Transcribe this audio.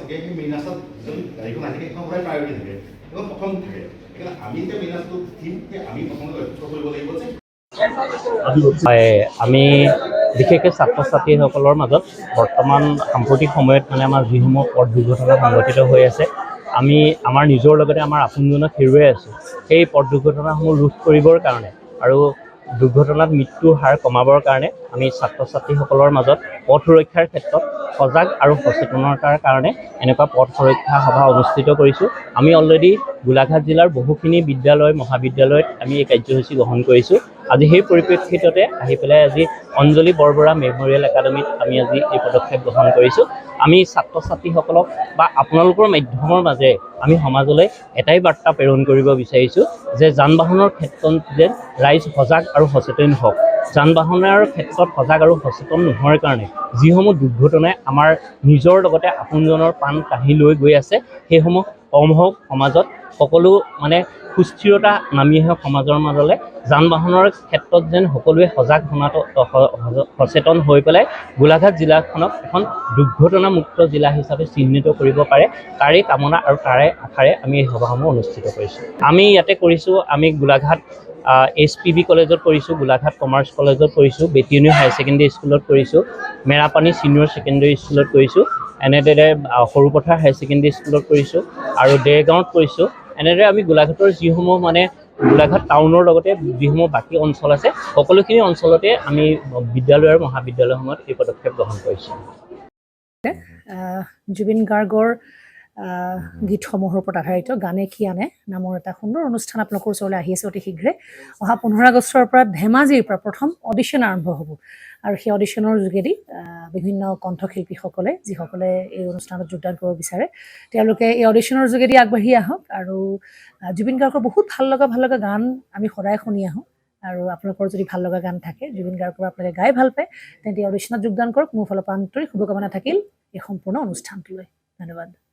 থাকে সেই মেইন ৰাস্তাত যদি গাড়ীখন আহি থাকে সেইখন সদায় প্ৰায়ৰিটি থাকে এখন প্ৰথম থাকে সেইকাৰণে আমি এতিয়া মেইন ৰাস্তাটো থিম আমি প্ৰথমতে লক্ষ্য কৰিব লাগিব যে আমি বিশেষকৈ ছাত্ৰ ছাত্ৰীসকলৰ মাজত বৰ্তমান সাম্প্ৰতিক সময়ত মানে আমাৰ যিসমূহ পথ দুৰ্ঘটনা সংঘটিত হৈ আছে আমি আমাৰ নিজৰ লগতে আমাৰ আপোনজনক হেৰুৱাই আছোঁ সেই পথ দুৰ্ঘটনাসমূহ ৰোধ কৰিবৰ কাৰণে আৰু দুৰ্ঘটনাত মৃত্যুৰ হাৰ কমাবৰ কাৰণে আমি ছাত্ৰ ছাত্ৰীসকলৰ মাজত পথ সুৰক্ষাৰ ক্ষেত্ৰত সজাগ আৰু সচেতনতাৰ কাৰণে এনেকুৱা পথ সুৰক্ষা সভা অনুষ্ঠিত কৰিছোঁ। আমি অলৰেডি গোলাঘাট জিলাৰ বহুখিনি বিদ্যালয় মহাবিদ্যালয়ত আমি এই কাৰ্যসূচী গ্ৰহণ কৰিছোঁ। আজি সেই পৰিপ্ৰেক্ষিততে আহি পেলাই আজি অঞ্জলি বৰবৰা মেমৰিয়েল একাডেমীত আমি আজি এই পদক্ষেপ গ্ৰহণ কৰিছোঁ। আমি ছাত্ৰ ছাত্ৰীসকলক বা আপোনালোকৰ মাধ্যমৰ মাজেৰে আমি সমাজলৈ এটাই বাৰ্তা প্ৰেৰণ কৰিব বিচাৰিছোঁ যে যান বাহনৰ ক্ষেত্ৰত যে ৰাইজ সজাগ আৰু সচেতন হওক। যান বাহনৰ ক্ষেত্ৰত সজাগ আৰু সচেতন নোহোৱাৰ কাৰণে যিসমূহ দুৰ্ঘটনাই আমাৰ নিজৰ লগতে আপোনজনৰ প্ৰাণ কাঢ়ি লৈ গৈ আছে সেইসমূহ কম হওক, সমাজত সকলো মানে সুস্থিৰতা নামি আহক সমাজৰ মাজলৈ। যান বাহনৰ ক্ষেত্ৰত যেন সকলোৱে সজাগ সচেতন হৈ পেলাই গোলাঘাট জিলাখনক এখন দুৰ্ঘটনামুক্ত জিলা হিচাপে চিহ্নিত কৰিব পাৰে তাৰে কামনা আৰু তাৰে আশাৰে আমি এই সভাসমূহ অনুষ্ঠিত কৰিছোঁ। আমি ইয়াতে কৰিছোঁ, আমি গোলাঘাট SPB কলেজত কৰিছোঁ, গোলাঘাট কমাৰ্চ কলেজত কৰিছোঁ, বেটিয়নী হায়াৰ ছেকেণ্ডেৰী স্কুলত কৰিছোঁ, মেৰাপানী ছিনিয়ৰ ছেকেণ্ডেৰী স্কুলত কৰিছোঁ, এনেদৰে সৰুপথাৰ হায়াৰ ছেকেণ্ডেৰী স্কুলত কৰিছোঁ আৰু দেৰগাঁৱত কৰিছোঁ। এনেদৰে আমি গোলাঘাটৰ যিসমূহ মানে গোলাঘাট টাউনৰ লগতে যিসমূহ বাকী অঞ্চল আছে সকলোখিনি অঞ্চলতে আমি বিদ্যালয় আৰু মহাবিদ্যালয়সমূহত এই পদক্ষেপ গ্ৰহণ কৰিছোঁ। জুবিন গাৰ্গৰ গীতসমূহৰ ওপৰত আধাৰিত গানে কি আনে নামৰ এটা সুন্দৰ অনুষ্ঠান আপোনালোকৰ ওচৰলৈ আহি আছে অতি শীঘ্ৰে। অহা 15 আগষ্টৰ পৰা ধেমাজিৰ পৰা প্ৰথম অডিশ্যন আৰম্ভ হ'ব আৰু সেই অডিশ্যনৰ যোগেদি বিভিন্ন কণ্ঠশিল্পীসকলে যিসকলে এই অনুষ্ঠানত যোগদান কৰিব বিচাৰে তেওঁলোকে এই অডিশ্যনৰ যোগেদি আগবাঢ়ি আহক আৰু জুবিন গাৰ্গৰ বহুত ভাল লগা গান আমি সদায় শুনি আহোঁ আৰু আপোনালোকৰ যদি ভাল লগা গান থাকে জুবিন গাৰ্গৰ আপোনালোকে গাই ভাল পায় তেন্তে অডিশ্যনত যোগদান কৰক। মোৰ ফালৰ পৰা আন্তৰিক শুভকামনা থাকিল এই সম্পূৰ্ণ অনুষ্ঠানটোলৈ। ধন্যবাদ।